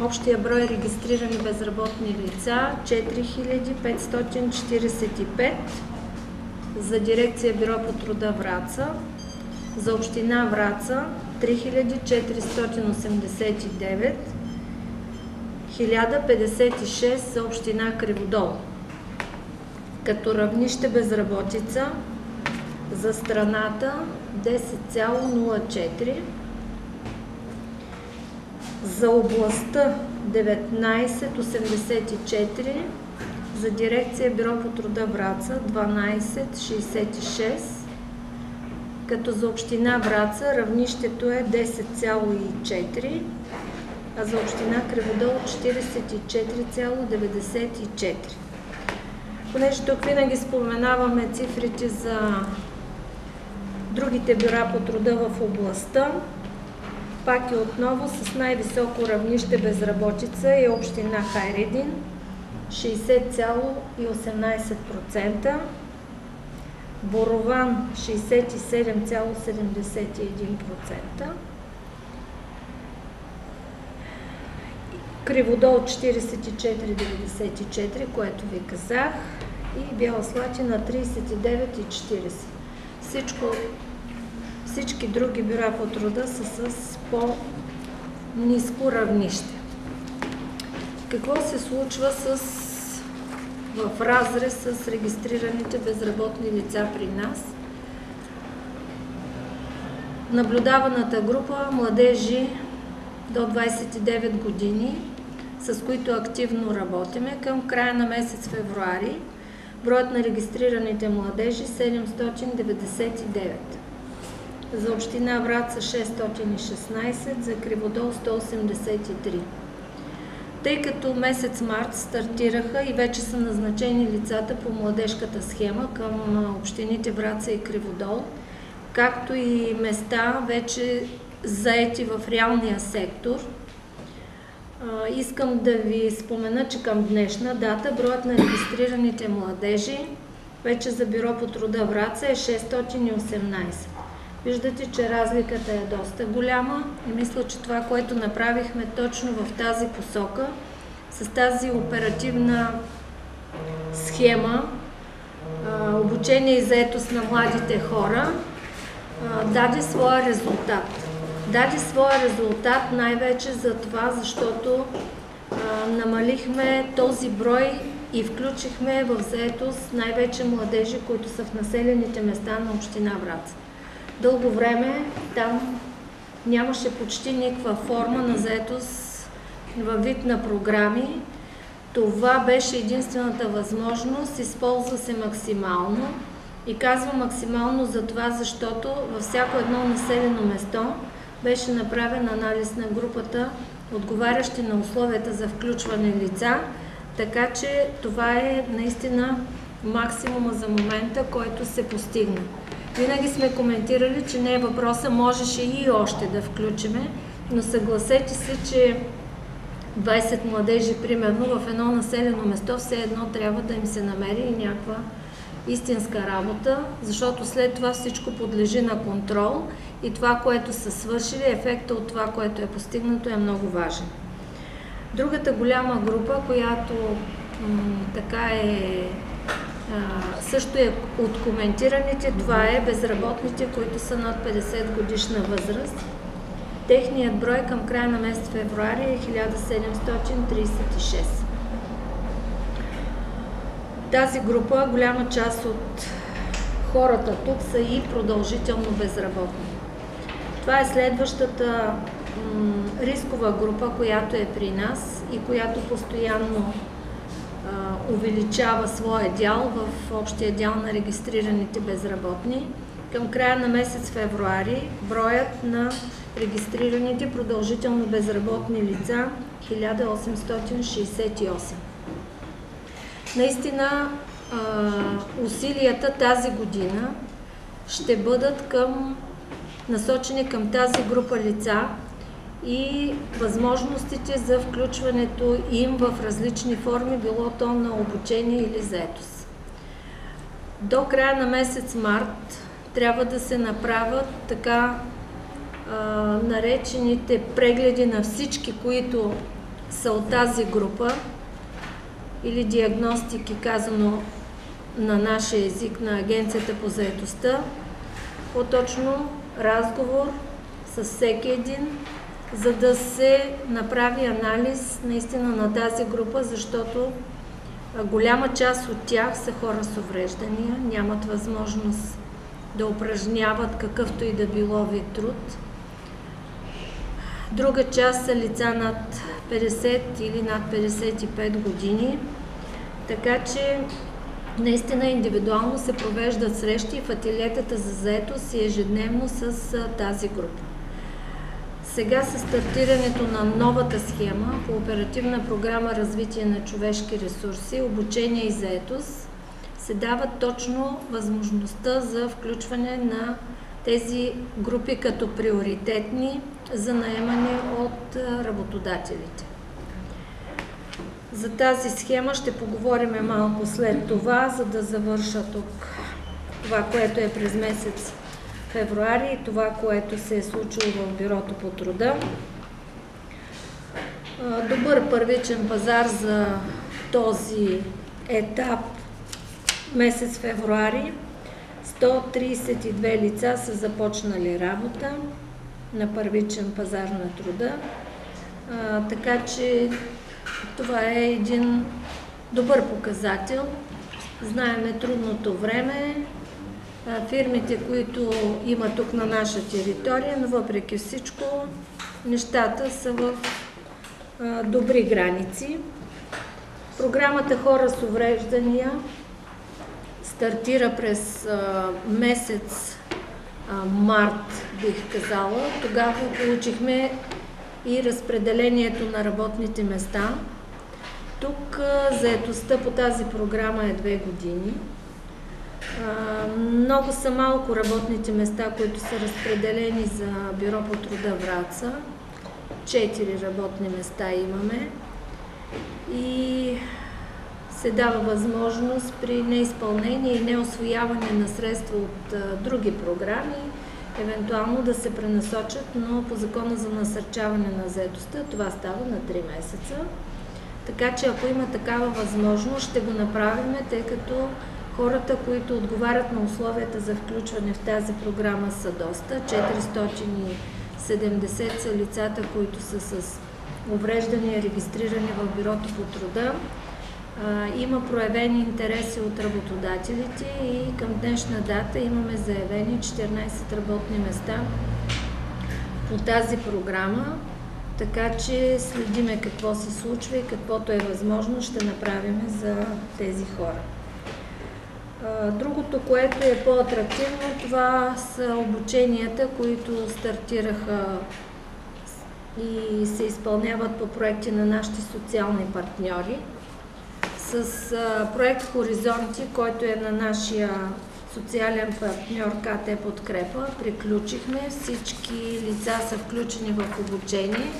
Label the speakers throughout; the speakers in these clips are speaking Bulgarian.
Speaker 1: Общия брой регистрирани безработни лица 4545 за дирекция Бюро по труда Враца, за община Враца 3489, 1056 за община Криводол. Като равнище безработица за страната 10,04, за областта 19,84, за дирекция Бюро по труда Враца 12,66, като за община Враца равнището е 10,4, а за община Криводол 44,94. Понеже тук винаги споменаваме цифрите за другите бюра по труда в областта, пак и отново с най-високо равнище безработица е община Хайредин 60,18%, Борован 67,71%, Криводол 44,94%, което ви казах, и Бяла Слатина 39,40%. Всички други бюра по труда са с по-ниско равнище. Какво се случва в разрез с регистрираните безработни лица при нас? Наблюдаваната група младежи до 29 години, с които активно работиме, към края на месец февруари броят на регистрираните младежи 799. За община Враца 616, за Криводол 183. Тъй като месец март стартираха и вече са назначени лицата по младежката схема към общините Враца и Криводол, както и места вече заети в реалния сектор, искам да ви спомена, че към днешна дата броят на регистрираните младежи вече за Бюро по труда Враца е 618. Виждате, че разликата е доста голяма и мисля, че това, което направихме точно в тази посока, с тази оперативна схема, обучение и заетост на младите хора, даде своя резултат. Даде своя резултат най-вече за това, защото намалихме този брой и включихме в заетост най-вече младежи, които са в населените места на община Враца. Дълго време там нямаше почти никаква форма на заетост във вид на програми. Това беше единствената възможност, използва се максимално. И казвам максимално за това, защото във всяко едно населено место беше направен анализ на групата, отговарящи на условията за включване лица, така че това е наистина максимума за момента, който се постигна. Винаги сме коментирали, че не е въпроса, можеше и още да включиме, но съгласете се, че 20 младежи, примерно, в едно населено место, все едно трябва да им се намери и някаква истинска работа, защото след това всичко подлежи на контрол и това, което са свършили, ефекта от това, което е постигнато, е много важен. Другата голяма група, която така е също е от коментираните, това е безработните, които са над 50 годишна възраст. Техният брой към края на месец февруари е 1736. Тази група, голяма част от хората тук са и продължително безработни. Това е следващата рискова група, която е при нас и която постоянно увеличава своя дял в общия дял на регистрираните безработни. Към края на месец февруари броят на регистрираните продължително безработни лица 1868. Наистина усилията тази година ще бъдат насочени към тази група лица и възможностите за включването им в различни форми, било то на обучение или заетост. До края на месец март трябва да се направят така наречените прегледи на всички, които са от тази група или диагностики, казано на нашия език на Агенцията по заетостта, по-точно разговор с всеки един, за да се направи анализ наистина на тази група, защото голяма част от тях са хора с увреждания, нямат възможност да упражняват какъвто и да било вид труд. Друга част са лица над 50 или над 55 години, така че наистина индивидуално се провеждат срещи в ателиетата за заетост и ежедневно с тази група. Сега със стартирането на новата схема по Оперативна програма Развитие на човешки ресурси, обучение и заетост, се дава точно възможността за включване на тези групи като приоритетни за наемане от работодателите. За тази схема ще поговорим малко след това, за да завърша тук това, което е през месец февруари и това, което се е случило в Бюрото по труда. Добър първичен пазар за този етап месец февруари. 132 лица са започнали работа на първичен пазар на труда, така че това е един добър показател. Знаеме трудното време, фирмите, които има тук на наша територия, но въпреки всичко нещата са в добри граници. Програмата Хора с увреждания стартира през месец март, бих казала. Тогава получихме и разпределението на работните места. Тук заетостта по тази програма е 2 години. Много са малко работните места, които са разпределени за Бюро по труда Враца. 4 работни места имаме и се дава възможност при неизпълнение и неусвояване на средства от други програми, евентуално да се пренасочат, но по Закона за насърчаване на заетостта това става на 3 месеца. Така че ако има такава възможност, ще го направим, тъй като хората, които отговарят на условията за включване в тази програма са доста. 470 са лицата, които са с увреждания, регистрирани в Бюрото по труда. Има проявени интереси от работодателите и към днешна дата имаме заявени 14 работни места по тази програма, така че следиме какво се случва и каквото е възможно ще направим за тези хора. Другото, което е по-атрактивно, това са обученията, които стартираха и се изпълняват по проекти на нашите социални партньори. С проект Хоризонти, който е на нашия социален партньор КТ Подкрепа, приключихме. Всички лица са включени в обучение.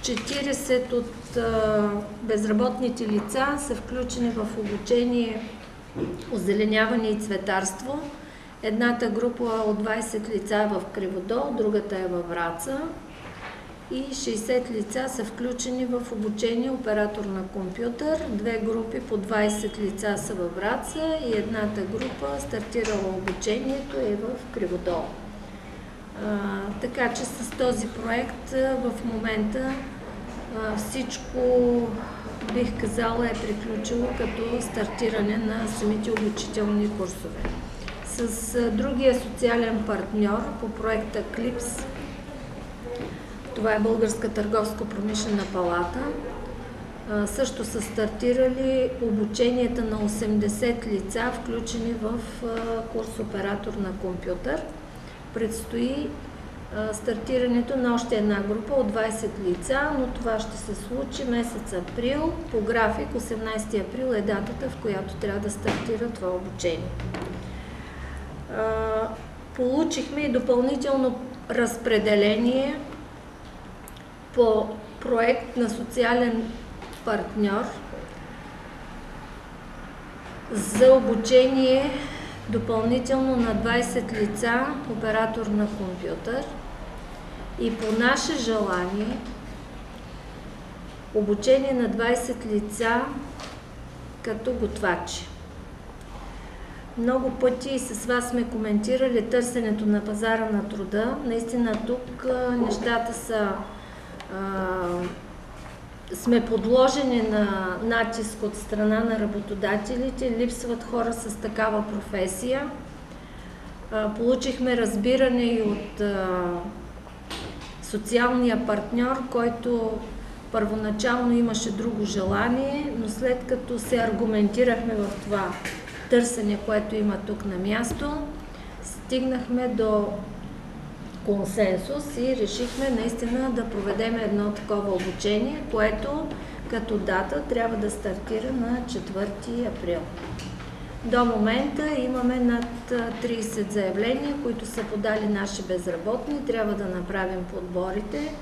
Speaker 1: 40 от безработните лица са включени в обучение озеленяване и цветарство. Едната група от 20 лица е в Криводол, другата е във Враца. И 60 лица са включени в обучение оператор на компютър. 2 групи по 20 лица са във Враца и едната група стартирала обучението е в Криводол. Така че с този проект в момента всичко, бих казала, е приключило като стартиране на самите обучителни курсове. С другия социален партньор по проекта Клипс, това е Българска търговско-промишлена палата, също са стартирали обученията на 80 лица, включени в курс оператор на компютър. Предстои стартирането на още една група от 20 лица, но това ще се случи месец април. По график 18 април е датата, в която трябва да стартира това обучение. Получихме и допълнително разпределение по проект на социален партньор за обучение допълнително на 20 лица оператор на компютър и по наше желание Обучение на 20 лица като готвачи. Много пъти с вас сме коментирали търсенето на пазара на труда. Наистина тук нещата сме подложени на натиск от страна на работодателите. Липсват хора с такава професия. Получихме разбиране и от социалния партньор, който първоначално имаше друго желание, но след като се аргументирахме в това търсене, което има тук на място, стигнахме до консенсус и решихме наистина да проведем едно такова обучение, което като дата трябва да стартира на 4 април. До момента имаме над 30 заявления, които са подали наши безработни. Трябва да направим подборите.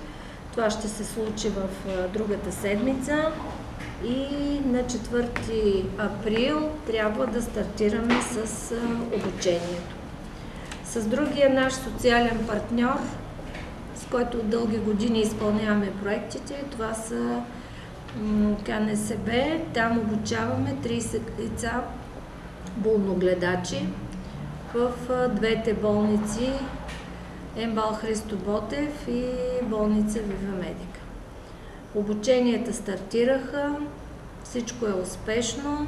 Speaker 1: Това ще се случи в другата седмица и на 4 април трябва да стартираме с обучението. С другия наш социален партньор, с който от дълги години изпълняваме проектите, това са КНСБ. Там обучаваме 30 лица болногледачи в двете болници МБАЛ Христо Ботев и болница Вива Медика. Обученията стартираха, всичко е успешно.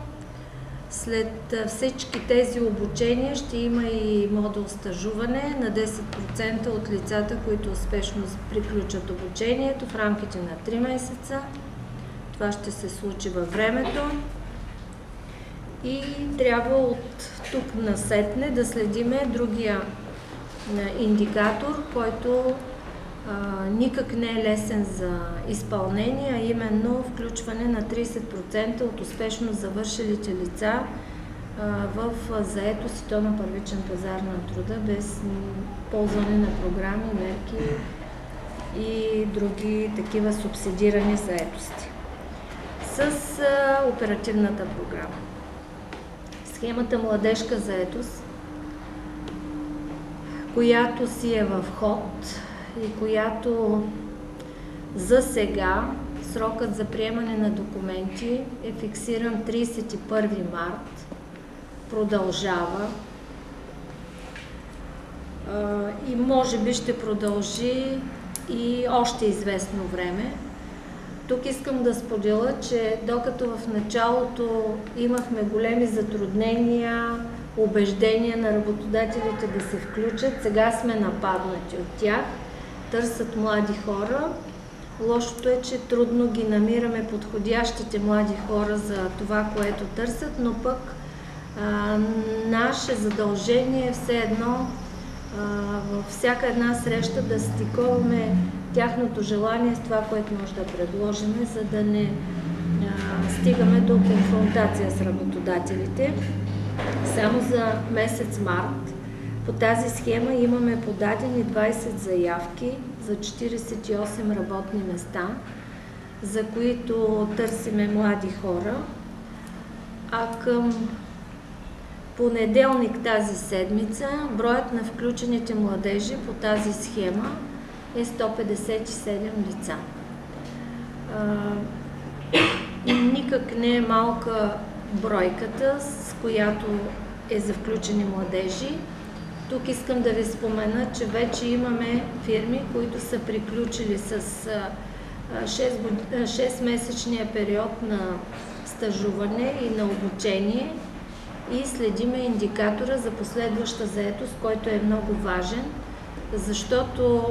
Speaker 1: След всички тези обучения ще има и модул стажуване на 10% от лицата, които успешно приключат обучението в рамките на 3 месеца. Това ще се случи във времето. И трябва от тук насетне да следиме другия индикатор, който никак не е лесен за изпълнение, а именно включване на 30% от успешно завършилите лица в заетост и то на първичен пазар на труда, без ползване на програми, мерки и други такива субсидирани заетости. С оперативната програма. Схемата Младежка заетост, която си е в ход и която за сега срокът за приемане на документи е фиксиран 31 март, продължава и може би ще продължи и още известно време. Тук искам да споделя, че докато в началото имахме големи затруднения, убеждения на работодателите да се включат, сега сме нападнати от тях, търсят млади хора. Лошото е, че трудно ги намираме подходящите млади хора за това, което търсят, но пък наше задължение е все едно във всяка една среща да стиковаме тяхното желание с това, което може да предложим, за да не стигаме до конфронтация с работодателите. Само за месец март по тази схема имаме подадени 20 заявки за 48 работни места, за които търсиме млади хора, а към понеделник тази седмица броят на включените младежи по тази схема е 157 лица. Никак не е малка бройката, с която е за включени младежи. Тук искам да ви спомена, че вече имаме фирми, които са приключили с 6-месечния период на стажуване и на обучение и следиме индикатора за последваща заетост, който е много важен, защото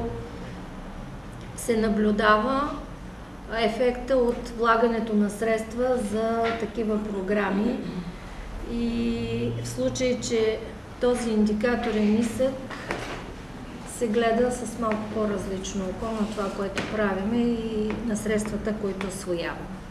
Speaker 1: се наблюдава ефекта от влагането на средства за такива програми и в случай, че този индикатор е нисък, се гледа с малко по-различно око на това, което правиме и на средствата, които усвояваме.